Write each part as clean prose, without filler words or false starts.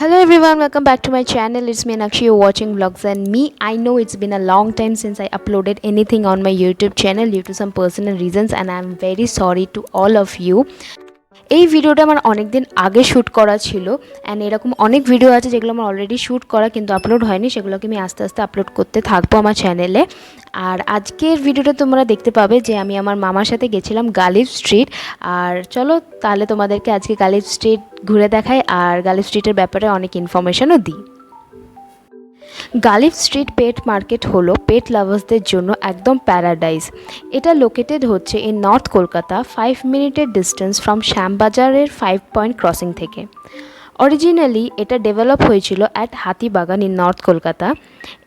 Hello everyone, welcome back to my channel. It's me Nakshi, you're watching vlogs and me. I know it's been a long time since I uploaded anything on my YouTube channel due to some personal reasons and I'm very sorry to all of you. এই ভিডিওটা আমার অনেক দিন আগে shoot করা ছিল and এরকম অনেক ভিডিও আছে যেগুলো আমার অলরেডি শ্যুট করা কিন্তু আপলোড হয়নি, সেগুলোকে আমি আস্তে আস্তে আপলোড করতে থাকবো আমার চ্যানেলে। আর আজকের ভিডিওটা তোমরা দেখতে পাবে যে আমি আমার মামার সাথে গেছিলাম গালিব স্ট্রিট। আর চলো তাহলে তোমাদেরকে আজকে গালিব স্ট্রিট ঘুরে দেখাই আর গালিব স্ট্রিটের ব্যাপারে অনেক ইনফরমেশনও দিই। গালিব স্ট্রিট পেট মার্কেট হলো পেট লাভার্সদের জন্য একদম প্যারাডাইজ। এটা লোকেটেড হচ্ছে ইন নর্থ কলকাতা, 5 মিনিটের ডিস্টেন্স ফ্রম শ্যামবাজারের 5 পয়েন্ট ক্রসিং থেকে। অরিজিনালি এটা ডেভেলপ হয়েছিল at Hatibagan in north Kolkata.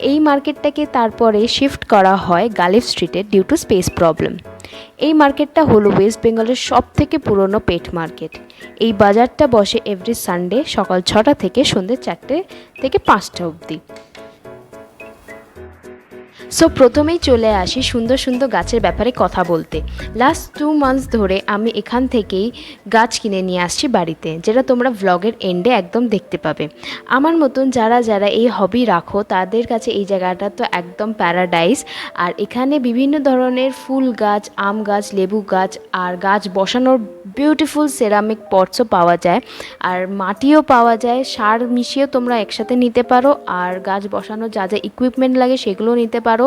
এই মার্কেটটাকে তারপরে শিফট করা হয় গালিব স্ট্রিটে ডিউ টু স্পেস প্রবলেম। এই মার্কেটটা হলো ওয়েস্ট বেঙ্গলের সবথেকে পুরনো পেট মার্কেট। এই বাজারটা বসে এভরি সানডে সকাল 6টা থেকে সন্ধ্যে 4টে থেকে 5টা অবধি। সো প্রথমেই চলে আসি সুন্দর সুন্দর গাছের ব্যাপারে কথা বলতে। লাস্ট 2 মান্থস ধরে আমি এখান থেকেই গাছ কিনে নিয়ে আসছি বাড়িতে, যেটা তোমরা ভ্লগের এন্ডে একদম দেখতে পাবে। আমার মতন যারা যারা এই হবি রাখো তাদের কাছে এই জায়গাটা তো একদম প্যারাডাইস। আর এখানে বিভিন্ন ধরনের ফুল গাছ, আম গাছ, লেবু গাছ আর গাছ বসানোর বিউটিফুল সেরামিক পটসও পাওয়া যায় আর মাটিও পাওয়া যায়। সার মিশিয়েও তোমরা একসাথে নিতে পারো আর গাছ বসানোর যা যা ইকুইপমেন্ট লাগে সেগুলোও নিতে পারো।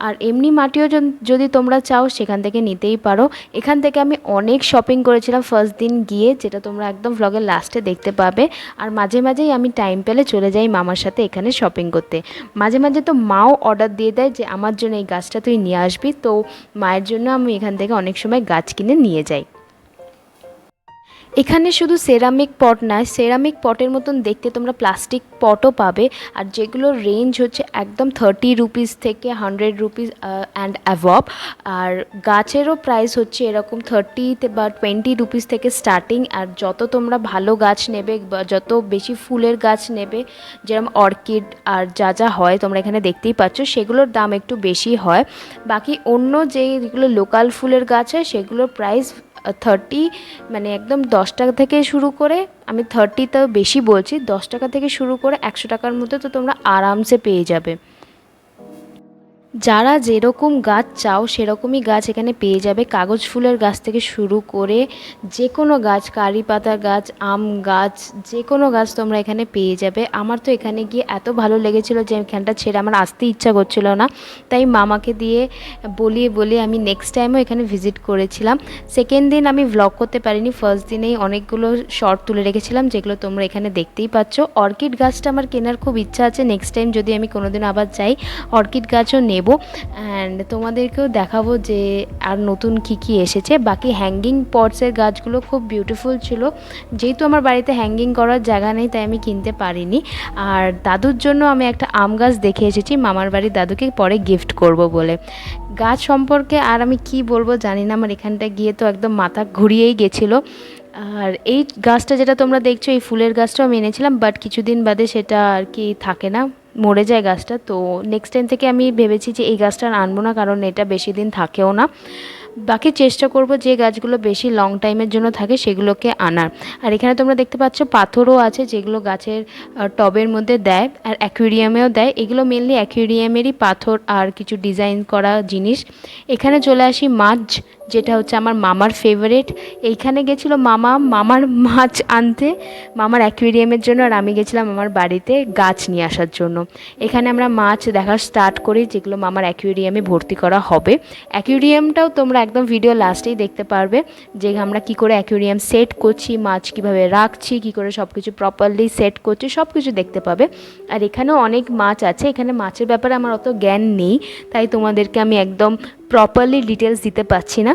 আর এমনি মাটিও যদি তোমরা চাও সেখান থেকে নিতেই পারো। এখান থেকে আমি অনেক শপিং করেছিলাম ফার্স্ট দিন গিয়ে, যেটা তোমরা একদম ভ্লগের লাস্টে দেখতে পাবে। আর মাঝে মাঝেই আমি টাইম পেলে চলে যাই মামার সাথে এখানে শপিং করতে। মাঝে মাঝে তো মাও অর্ডার দিয়ে দেয় যে আমার জন্য এই গাছটা তুই নিয়ে আসবি, তো মায়ের জন্য আমি এখান থেকে অনেক সময় গাছ কিনে নিয়ে যাই। এখানে শুধু সেরামিক পট নয়, সেরামিক পটের মতন দেখতে তোমরা প্লাস্টিক পটও পাবে। আর যেগুলোর রেঞ্জ হচ্ছে একদম 30 রুপিস থেকে 100 রুপিস অ্যান্ড অ্যাভব। আর গাছেরও প্রাইস হচ্ছে এরকম 30 বা 20 রুপিস থেকে স্টার্টিং। আর যত তোমরা ভালো গাছ নেবে বা যত বেশি ফুলের গাছ নেবে, যেরকম অর্কিড আর যা যা হয় তোমরা এখানে দেখতেই পাচ্ছ, সেগুলোর দাম একটু বেশি হয়। বাকি অন্য যেগুলো লোকাল ফুলের গাছ হয় সেগুলোর প্রাইস 30, মানে একদম 10 টাকা থেকে শুরু করে, আমি 30 তো বেশি বলছি, 10 টাকা থেকে শুরু করে 100 টাকার মধ্যে তো তোমরা আরামসে পেয়ে যাবে। যারা যেরকম গাছ চাও সেরকমই গাছ এখানে পেয়ে যাবে। কাগজ ফুলের গাছ থেকে শুরু করে যে কোনো গাছ, কারি পাতার গাছ, আম গাছ, যে কোনো গাছ তোমরা এখানে পেয়ে যাবে। আমার তো এখানে গিয়ে এত ভালো লেগেছিলো যে এখানটা ছেড়ে আমার আসতে ইচ্ছা করছিল না, তাই মামাকে দিয়ে বলিয়ে আমি নেক্সট টাইমও এখানে ভিজিট করেছিলাম। সেকেন্ড দিন আমি ভ্লগ করতে পারিনি, ফার্স্ট দিনেই অনেকগুলো শর্ট তুলে রেখেছিলাম যেগুলো তোমরা এখানে দেখতেই পাচ্ছ। অর্কিড গাছটা আমার কেনার খুব ইচ্ছা আছে, নেক্সট টাইম যদি আমি কোনোদিন আবার যাই অর্কিড গাছও নেব অ্যান্ড তোমাদেরকেও দেখাবো যে আর নতুন কী এসেছে। বাকি হ্যাঙ্গিং পটসের গাছগুলো খুব বিউটিফুল ছিল। যেহেতু আমার বাড়িতে হ্যাঙ্গিং করার জায়গা নেই তাই আমি কিনতে পারিনি। আর দাদুর জন্য আমি একটা আম গাছ দেখে এসেছি মামার বাড়ির দাদুকে পরে গিফট করব বলে। গাছ সম্পর্কে আর আমি কি বলবো জানি না, আমার এখানটা গিয়ে তো একদম মাথা ঘুরিয়েই গেছিলো। আর এই গাছটা যেটা তোমরা দেখছো, এই ফুলের গাছটাও আমি এনেছিলাম, বাট কিছুদিন বাদে সেটা আর কি থাকে না, মরে যায় গাছটা। তো নেক্সট টাইম থেকে আমি ভেবেছি যে এই গাছটা আনবো না, কারণ এটা বেশি দিন থাকেও না। বাকি চেষ্টা করব যে গাছগুলো বেশি লং টাইমের জন্য থাকে সেগুলোকে আনার। আর এখানে তোমরা দেখতে পাচ্ছ পাথরও আছে যেগুলো গাছের টবের মধ্যে দেয় আর অ্যাকুয়ারিয়ামেও দেয়। এগুলো মেনলি অ্যাকুয়ারিয়ামেরই পাথর আর কিছু ডিজাইন করা জিনিস। এখানে চলে আসি মাছ, যেটা হচ্ছে আমার মামার ফেভারিট। এইখানে গেছিলো মামার মাছ আনতে মামার অ্যাকুয়ারিয়ামের জন্য, আর আমি গেছিলাম আমার বাড়িতে গাছ নিয়ে আসার জন্য। এখানে আমরা মাছ দেখা স্টার্ট করি যেগুলো মামার অ্যাকুয়ারিয়ামে ভর্তি করা হবে। অ্যাকুয়ারিয়ামটাও তোমরা একদম ভিডিও লাস্টেই দেখতে পারবে যে আমরা কি করে অ্যাকুয়ারিয়াম সেট করছি, মাছ কিভাবে রাখছি, কি করে সব কিছু প্রপারলি সেট করছি, সব কিছু দেখতে পাবে। আর এখানেও অনেক মাছ আছে। এখানে মাছের ব্যাপারে আমার অত জ্ঞান নেই, তাই তোমাদেরকে আমি একদম প্রপারলি ডিটেলস দিতে পারছি না।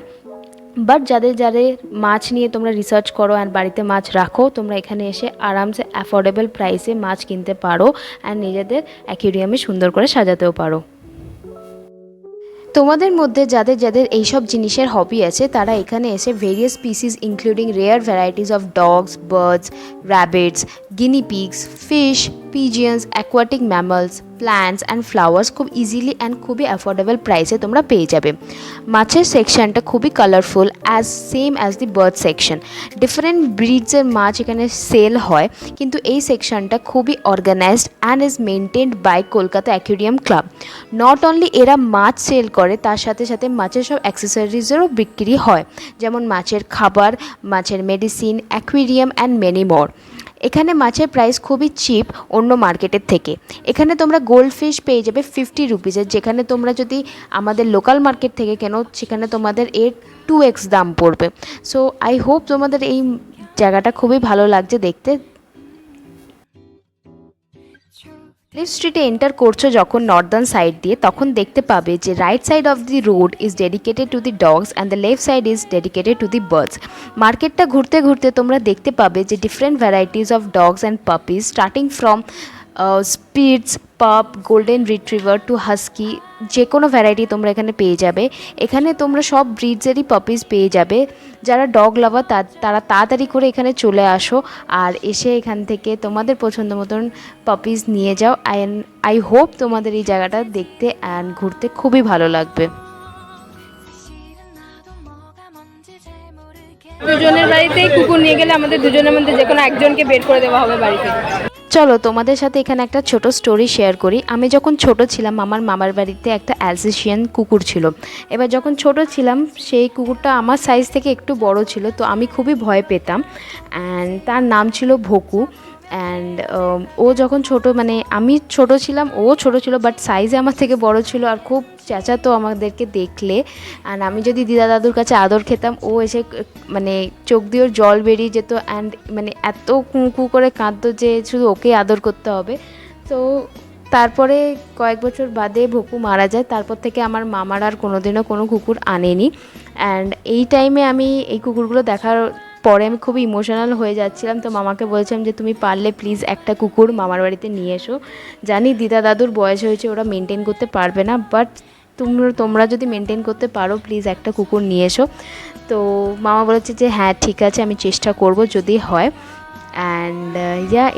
বাট যাদের মাছ নিয়ে তোমরা রিসার্চ করো আর বাড়িতে মাছ রাখো, তোমরা এখানে এসে আরামসে অ্যাফোর্ডেবল প্রাইসে মাছ কিনতে পারো আর নিজেদের অ্যাকুয়ারিয়ামে সুন্দর করে সাজাতেও পারো। তোমাদের মধ্যে যাদের এইসব জিনিসের হবি আছে তারা এখানে এসে various species including rare varieties of dogs, birds, rabbits, guinea pigs, fish, pigeons, aquatic mammals, plants and flowers খুব ইজিলি অ্যান্ড খুবই অ্যাফোর্ডেবল প্রাইসে তোমরা পেয়ে যাবে। মাছের সেকশনটা খুবই colourful same as the bird section. Different ব্রিডসের মাছ এখানে সেল হয়, কিন্তু এই সেকশনটা খুবই organised and is maintained by Kolkata aquarium club. Not only এরা মাছ সেল করে, তার সাথে সাথে মাছের সব অ্যাক্সেসরিজেরও বিক্রি হয়, যেমন মাছের খাবার, মাছের medicine, aquarium and many more. এখানে মাছের প্রাইস খুবই চিপ অন্য মার্কেটের থেকে। এখানে তোমরা গোল্ড ফিশ পেয়ে যাবে 50 রুপিজের, যেখানে তোমরা যদি আমাদের লোকাল মার্কেট থেকে কেনো সেখানে তোমাদের এর 2x দাম পড়বে। সো আই হোপ তোমাদের এই জায়গাটা খুবই ভালো লাগছে দেখতে। লিভ স্ট্রিটে এন্টার করছো যখন নর্দার্ন সাইড দিয়ে, তখন দেখতে পাবে যে right side of the road is dedicated to the dogs and the left side is dedicated to the birds. মার্কেটটা ঘুরতে ঘুরতে তোমরা দেখতে পাবে যে different varieties of dogs and puppies, starting from Spitz, পাপ, গোল্ডেন রিট্রিভার টু হাস্কি, যে কোনো ভ্যারাইটি তোমরা এখানে পেয়ে যাবে। এখানে তোমরা সব ব্রিডসেরই পাপিস পেয়ে যাবে। যারা ডগ লাভার তারা তাড়াতাড়ি করে এখানে চলে আসো আর এসে এখান থেকে তোমাদের পছন্দ মতন পাপিস নিয়ে যাও। আই হোপ তোমাদের এই জায়গাটা দেখতে অ্যান্ড ঘুরতে খুবই ভালো লাগবে। দুজনের বাড়িতে কুকুর নিয়ে গেলে আমাদের দুজনের মধ্যে যে কোনো একজনকে বের করে দেওয়া হবে বাড়ি থেকে। চলো তোমাদের সাথে এখানে একটা ছোট স্টোরি শেয়ার করি। আমি যখন ছোট ছিলাম আমার মামার বাড়িতে একটা অ্যালসেশিয়ান কুকুর ছিল। এবার যখন ছোট ছিলাম সেই কুকুরটা আমার সাইজ থেকে একটু বড় ছিল, তো আমি খুবই ভয় পেতাম। অ্যান্ড তার নাম ছিল ভোকু। অ্যান্ড ও যখন আমি ছোট ছিলাম, ও ছোট ছিল, বাট সাইজে আমার থেকে বড় ছিল আর খুব চেঁচাতো আমাদেরকে দেখলে। অ্যান্ড আমি যদি দিদা দাদুর কাছে আদর খেতাম, ও এসে চোখ দিয়ে জল বেরিয়ে যেত অ্যান্ড এত কুঁকু করে কাঁদতো যে শুধু ওকেই আদর করতে হবে। তো তারপরে কয়েক বছর বাদে ভোকু মারা যায়। তারপর থেকে আমার মামার আর কোনোদিনও কোনো কুকুর আনেনি। অ্যান্ড এই টাইমে আমি এই কুকুরগুলো দেখার পরে আমি খুবই ইমোশনাল হয়ে যাচ্ছিলাম। তো মামাকে বলছিলাম যে তুমি পারলে প্লিজ একটা কুকুর মামার বাড়িতে নিয়ে এসো। জানি দিদা দাদুর বয়স হয়েছে, ওরা মেনটেন করতে পারবে না, বাট তোমরা যদি মেনটেন করতে পারো প্লিজ একটা কুকুর নিয়ে এসো। তো মামা বলেছে যে হ্যাঁ ঠিক আছে, আমি চেষ্টা করব যদি হয়। অ্যান্ড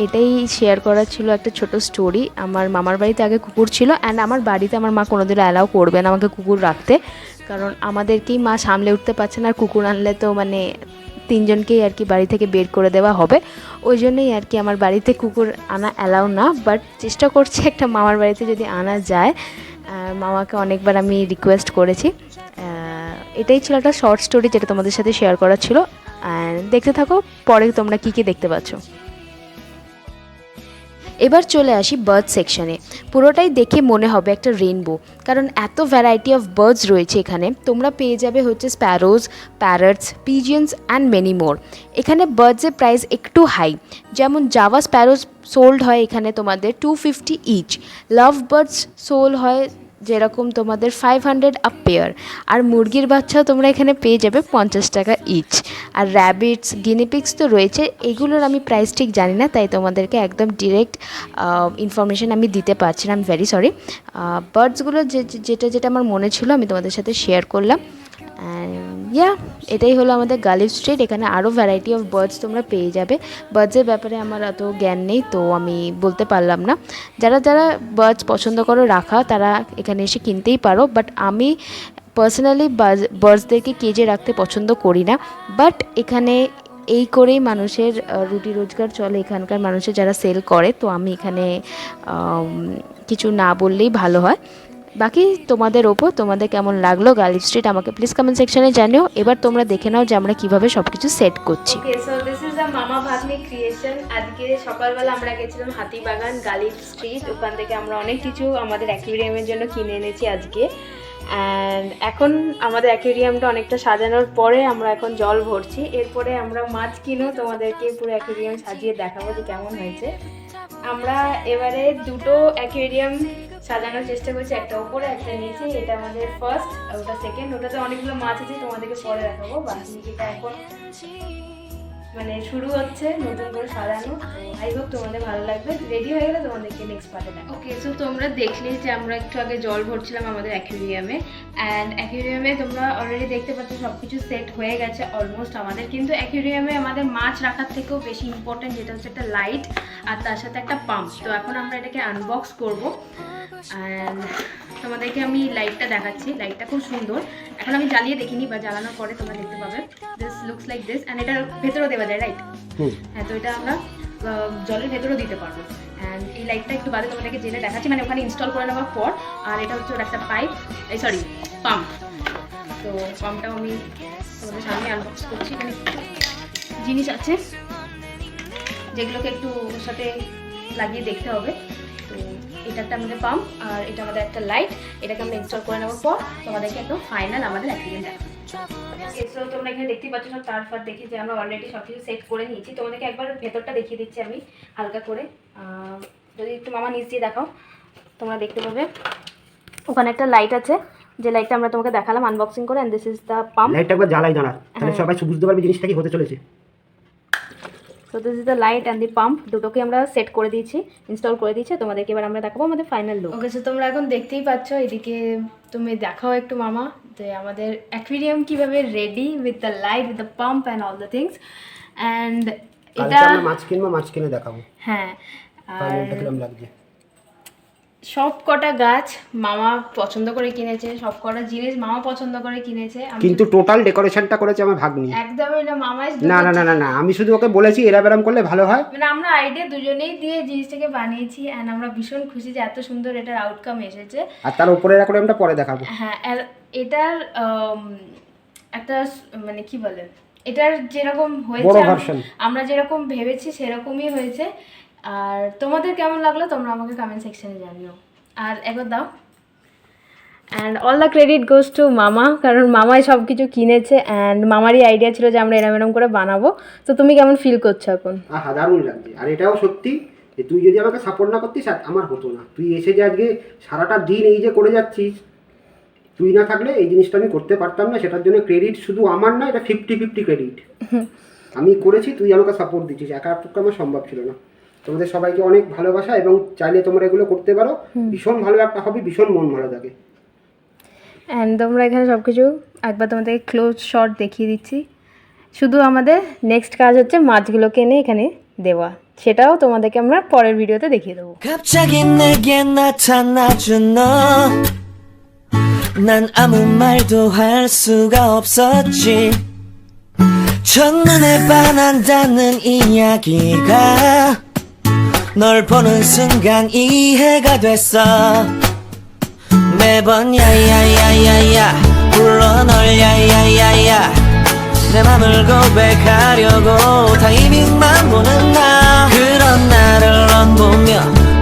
এটাই শেয়ার করার ছিল একটা ছোট স্টোরি। আমার মামার বাড়িতে আগে কুকুর ছিল, অ্যান্ড আমার বাড়িতে আমার মা কোনোদিনও অ্যালাউ করবে না আমাকে কুকুর রাখতে, কারণ আমাদেরকেই মা সামলে উঠতে পারছে না। আর কুকুর আনলে তো তিনজনকেই আর কি বাড়ি থেকে বের করে দেওয়া হবে। ওই জন্যই আর কি আমার বাড়িতে কুকুর আনা অ্যালাউ না, বাট চেষ্টা করছি একটা মামার বাড়িতে যদি আনা যায়। মামাকে অনেকবার আমি রিকোয়েস্ট করেছি। এটাই ছিল একটা শর্ট স্টোরি যেটা তোমাদের সাথে শেয়ার করা ছিল। দেখতে থাকো পরে তোমরা কী কী দেখতে পাচ্ছ। এবার চলে আসি বার্ড সেকশনে। পুরোটাই দেখে মনে হবে একটা রেইনবো, কারণ এত ভ্যারাইটি অফ বার্ডস রয়েছে এখানে। তোমরা পেয়ে যাবে হচ্ছে স্প্যারোজ, প্যারটস, পিজিয়ন্স অ্যান্ড মেনি মোর। এখানে বার্ডসের প্রাইস একটু হাই, যেমন জাভা স্প্যারোজ সোল্ড হয় এখানে তোমাদের 250 ইচ। লাভ বার্ডস সোল হয় যেরকম তোমাদের 500 আ পেয়ার। আর মুরগির বাচ্চাও তোমরা এখানে পেয়ে যাবে 50 টাকা ইচ। আর র্যাবিটস, গিনিপিক্স তো রয়েছে, এগুলোর আমি প্রাইস ঠিক জানি না, তাই তোমাদেরকে একদম ডিরেক্ট ইনফরমেশান আমি দিতে পারছি না, আমি ভেরি সরি। বার্ডসগুলো যেটা আমার মনে ছিল আমি তোমাদের সাথে শেয়ার করলাম। এটাই হলো আমাদের গালিফ স্ট্রিট। এখানে আরও ভ্যারাইটি অফ বার্ডস তোমরা পেয়ে যাবে। বার্ডসের ব্যাপারে আমার অত জ্ঞান নেই, তো আমি বলতে পারলাম না। যারা বার্ডস পছন্দ করো রাখা, তারা এখানে এসে কিনতেই পারো, বাট আমি পার্সোনালি বার্ডসদেরকে কেজে রাখতে পছন্দ করি না। বাট এখানে এই করেই মানুষের রুটি রোজগার চলে, এখানকার মানুষের যারা সেল করে। তো আমি এখানে কিছু না বললেই ভালো হয়। বাকি তোমাদের ওপর, তোমাদের কেমন লাগলো গালিফ স্ট্রিট আমাকে প্লিজ কমেন্ট সেকশনে জানিও। এবার তোমরা দেখে নাও যে আমরা কীভাবে সব কিছু সেট করছি। ওকে, সো দিস ইজ আ মামা ভাগ্নি ক্রিয়েশন। আজকে সকালবেলা আমরা গেছিলাম হাতিবাগান গালিফ স্ট্রিট, ওখান থেকে আমরা অনেক কিছু আমাদের অ্যাকুয়ারিয়ামের জন্য কিনে এনেছি আজকে। অ্যান্ড এখন আমাদের অ্যাকুয়ারিয়ামটা অনেকটা সাজানোর পরে আমরা এখন জল ভরছি। এরপরে আমরা মাছ কিনেও তোমাদেরকে পুরো অ্যাকুয়ারিয়াম সাজিয়ে দেখাবো যে কেমন হয়েছে। আমরা এবারে দুটো অ্যাকুয়ারিয়াম সাজানোর চেষ্টা করছি, একটা উপরে একটা নিচে। এটা আমাদের ফার্স্ট, ওটা সেকেন্ড। ওটাতে অনেকগুলো মাছ আছে, তোমাদেরকে পরে দেখাবো। বাকি এটা এখন মানে শুরু হচ্ছে নতুন করে সাজানো। আই হোপ তোমাদের ভালো লাগবে। রেডি হয়ে গেলে তোমাদেরকে নেক্সট পার্টে দেখো। ওকে, সো তোমরা দেখলে যে আমরা একটু আগে জল ভরছিলাম আমাদের অ্যাকুয়ারিয়ামে, অ্যান্ড অ্যাকুয়ারিয়ামে তোমরা অলরেডি দেখতে পাচ্ছ সব কিছু সেট হয়ে গেছে অলমোস্ট আমাদের। কিন্তু অ্যাকুয়ারিয়ামে আমাদের মাছ রাখার থেকেও বেশি ইম্পর্টেন্ট যেটা হচ্ছে একটা লাইট আর তার সাথে একটা পাম্প। তো এখন আমরা এটাকে আনবক্স করবো অ্যান্ড তোমাদেরকে আমি লাইটটা দেখাচ্ছি। লাইটটা খুব সুন্দর, এখন আমি জ্বালিয়ে দেখিনি, বা জ্বালানোর পরে তোমরা দেখতে পাবে। This looks like this, and এটার ভেতরেও দেওয়া যায়, রাইট? হ্যাঁ, তো এটা আমরা জলের ভেতরেও দিতে পারবো। অ্যান্ড এই লাইটটা একটু বাদে তোমাদেরকে জেলে দেখাচ্ছি, মানে ওখানে ইনস্টল করে নেওয়ার পর। আর এটা হচ্ছে ওর একটা পাইপ, সরি পাম্প। তো পাম্পটাও আমি তোমাদের সামনে আনবক্স করছি। এখানে কিছু জিনিস আছে যেগুলোকে একটু ওর সাথে লাগিয়ে দেখতে হবে। তো এটা একটা আমাদের পাম্প, আর এটা আমাদের একটা লাইট। এটাকে আমরা ইনস্টল করে নেওয়ার পর তোমাদেরকে একদম ফাইনাল আমাদের অ্যাকুয়ারিয়াম দেখাবো। সো তোমরা এখানে দেখতেই পাচ্ছ সব তার ফার দেখি যে আমরা অলরেডি সব কিছু সেট করে নিয়েছি। তোমাদেরকে একবার ভেতরটা দেখিয়ে দিচ্ছি আমি হালকা করে। যদি একটু মামা নিচ দিয়ে দেখাও, তোমরা দেখতে পাবে ওখানে একটা লাইট আছে, যে লাইটটা আমরা তোমাকে দেখালাম আনবক্সিং করে। And this is the pump. লাইটটা একবার জ্বালাই জানা, তাহলে সবাই বুঝতে পারবে জিনিসটা কি হতে চলেছে। So this is the light and the pump, দুটোকে আমরা সেট করে দিয়েছি, ইনস্টল করে দিয়েছি। তোমাদেরকে এবার আমরা দেখাবো আমাদের ফাইনাল লুক। ওকে, সো তোমরা এখন দেখতেই পাচ্ছ, এদিকে তুমি দেখাও একটু মামা যে আমাদের অ্যাকুয়ারিয়াম কিভাবে ready with the light, with the pump and all the things. And এটা আমরা মাছ কিনবো, মাছ কিনে দেখাবো। হ্যাঁ, আর ফাইনালটা কিরকম লাগছে। সব কটা গাছ মামা পছন্দ করে কিনেছে, সব কটা জিনিস মামা পছন্দ করে কিনেছে, কিন্তু টোটাল ডেকোরেশনটা করেছে আমার ভাগ্নি। একদমই না মামাই। না না না না, আমি শুধু ওকে বলেছি এরা বেরাম করলে ভালো হয়। মানে আমরা আইডিয়া দুজনেই দিয়ে জিনিসটাকে বানিয়েছি, এন্ড আমরা ভীষণ খুশি যে এত সুন্দর এটার আউটকাম এসেছে। আর তার উপরের অ্যাকোয়ারিয়ামটা পরে দেখাবো। হ্যাঁ, আর এটার একটা মানে কি বলে, এটার যেরকম হয়েছে আমরা যেরকম ভেবেছি সেরকমই হয়েছে। আর তোমাদের কেমন লাগলো তোমরা আমাকে কমেন্ট সেকশনে জানিও। আর একবার দাও। And all the credit goes to মামা, কারণ মামাই সব কিছু কিনেছে অ্যান্ড মামারই আইডিয়া ছিল যে আমরা এরম এরম করে বানাবো। তো তুমি কেমন ফিল করছো এখন? দারুণ লাগছে। আর এটাও সত্যি যে তুই যদি আমাকে সাপোর্ট না করতিস আমার হতো না। তুই এসে যে আজকে সারাটা দিন এই যে করে যাচ্ছিস, তুই না থাকলে এই জিনিসটা আমি করতে পারতাম না। সেটার জন্য ক্রেডিট শুধু আমার না, এটা 50-50 ক্রেডিট। আমি করেছি, তুই আমাকে সাপোর্ট দিচ্ছিস, একা পক্ষে আমার সম্ভব ছিল না। তোমাদের সবাইকে অনেক ভালোবাসা, এবং চাইলে তোমরা এগুলো করতে পারো। ভীষণ ভালো একটা হবে, ভীষণ মন ভালো থাকে। অ্যান্ড তোমরা এখানে সব কিছু একবার তোমাদেরকে ক্লোজ শট দেখিয়ে দিচ্ছি। শুধু আমাদের নেক্সট কাজ হচ্ছে মাছগুলোকে এনে এখানে দেওয়া, সেটাও তোমাদেরকে আমরা পরের ভিডিওতে দেখিয়ে দেবো। 갑자기 내게 나타나준 너, 난 아무 말도 할 수가 없었지. 첫눈에 반한다는 이야기가 널 보는 순간 이해가 됐어. 매번 야야야야야 불러 널 야야야야, 내 맘을 고백하려고 타이밍만 보는 나. 그런 나를 넌 보며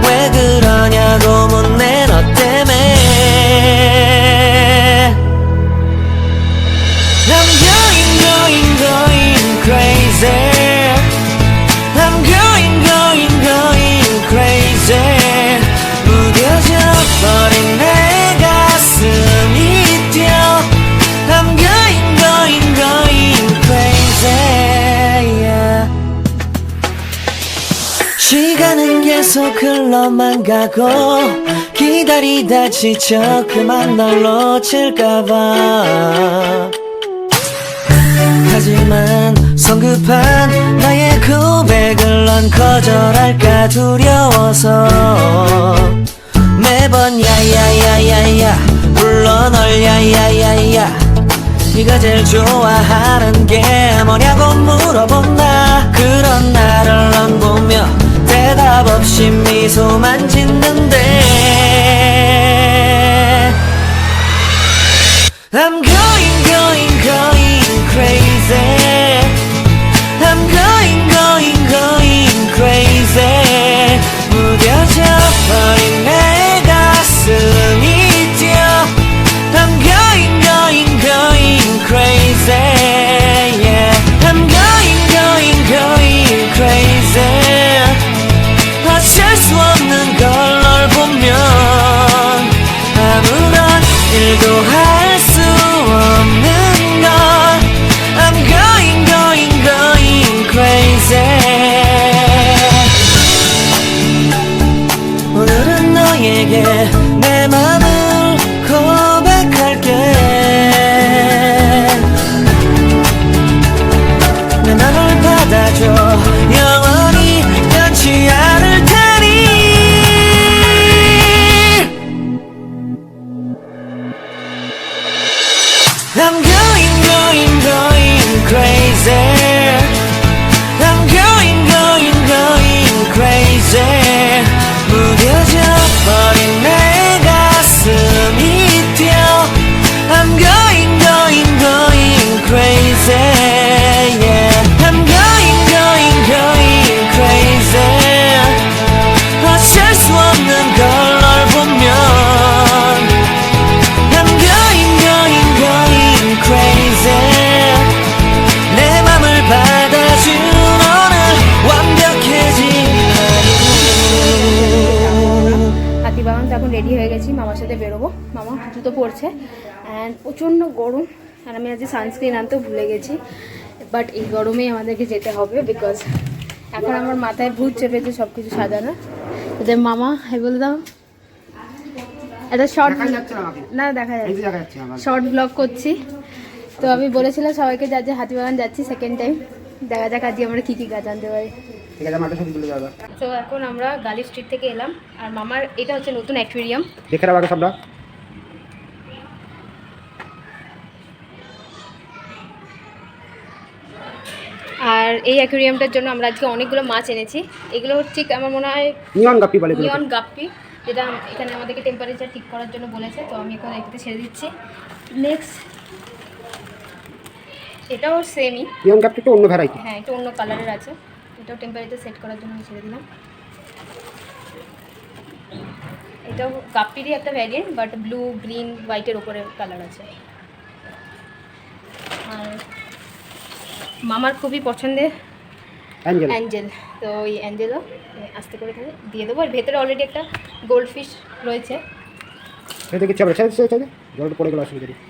왜 그러냐고 묻네 너 때문에. I'm going crazy. I'm going crazy. 무뎌져 버린 내 가슴이 뛰어. I'm going crazy. Yeah. 시간은 계속 흘러만 가고 기다리다 지쳐 그만 널 놓칠까봐. 하지만 성급한 나의 고백을 넌 거절할까 두려워서 매번 야야야야야 불러 널 야야야야. 네가 제일 좋아하는 게 뭐냐고 물어본 나. 그런 나를 넌 보며 대답 없이 미소만 짓는데. I'm going crazy. I'm going crazy. 무뎌져 버린 내 가슴이 뛰어. I'm going crazy. Yeah. I'm going crazy. 어쩔 수 없는 걸 널 보면 아무런 일도 할 수 없는 너에게 내 맘을 고백할게 내 맘을 받아줘 영원히 변치 않을 테니 I'm going crazy I'm going crazy 무뎌져 버린 내 가슴이 뛰어 I'm going crazy yeah I'm going crazy 어쩔 수 없는 걸 널 보면 I'm going crazy 내 맘을 받아준 오늘 완벽해진 Hatibagan তো এখন ready হয়ে গেছি, মামার সাথে বেরোবো। মামা জুতো পরছে অ্যান্ড প্রচণ্ড গরম, আর আমি আজকে সানস্ক্রিন আনতেও ভুলে গেছি, বাট এই গরমেই আমাদেরকে যেতে হবে বিকজ এখন আমার মাথায় ভূত চেপেছে সব কিছু সাজানো। তোদের মামা হাই বলে দাও। একটা শর্ট না দেখা যাচ্ছে, শর্ট ব্লগ করছি। তো আমি বলেছিলাম সবাইকে যে হাতিবাগান যাচ্ছি সেকেন্ড টাইম, দেখা যাক আজকে আমরা কী কী গাছ আনতে পারি। তো এখন আমরা গালি স্ট্রিট থেকে এলাম, আর মামার এটা হচ্ছে নতুন অ্যাকুয়ারিয়াম। দেখে রাখো সবটা। আর এই অ্যাকুয়ারিয়ামটার জন্য আমরা আজকে অনেকগুলো মাছ এনেছি। এগুলো ঠিক আমার মনে হয় নিয়ন গাপ্পি বলে নিয়ন গাপ্পি, যেটা এখানে আমাদেরকে টেম্পারেচার ঠিক করার জন্য বলেছে। তো আমি এখন এটাতে ছেড়ে দিচ্ছি। নেক্সট এটাও সেমই, নিয়ন গাপ্পি তো অন্য ভ্যারাইটি, হ্যাঁ এটা অন্য কালারের আছে। এটাও টেম্পারেচার সেট করার জন্য আমি ছেড়ে দিলাম। এটাও গাপ্পিরই একটা ভ্যারিয়েন্ট, বাট ব্লু গ্রিন হোয়াইটের ওপরে কালার আছে। আর মামার খুবই পছন্দের অ্যাঞ্জেল, তো ওই অ্যাঞ্জেলও আস্তে করে এখানে দিয়ে দেবো। আর ভেতরে অলরেডি একটা গোল্ড ফিশ রয়েছে। সেটা কিছু হবে, জলটা পড়ে গেল অসুবিধা নেই।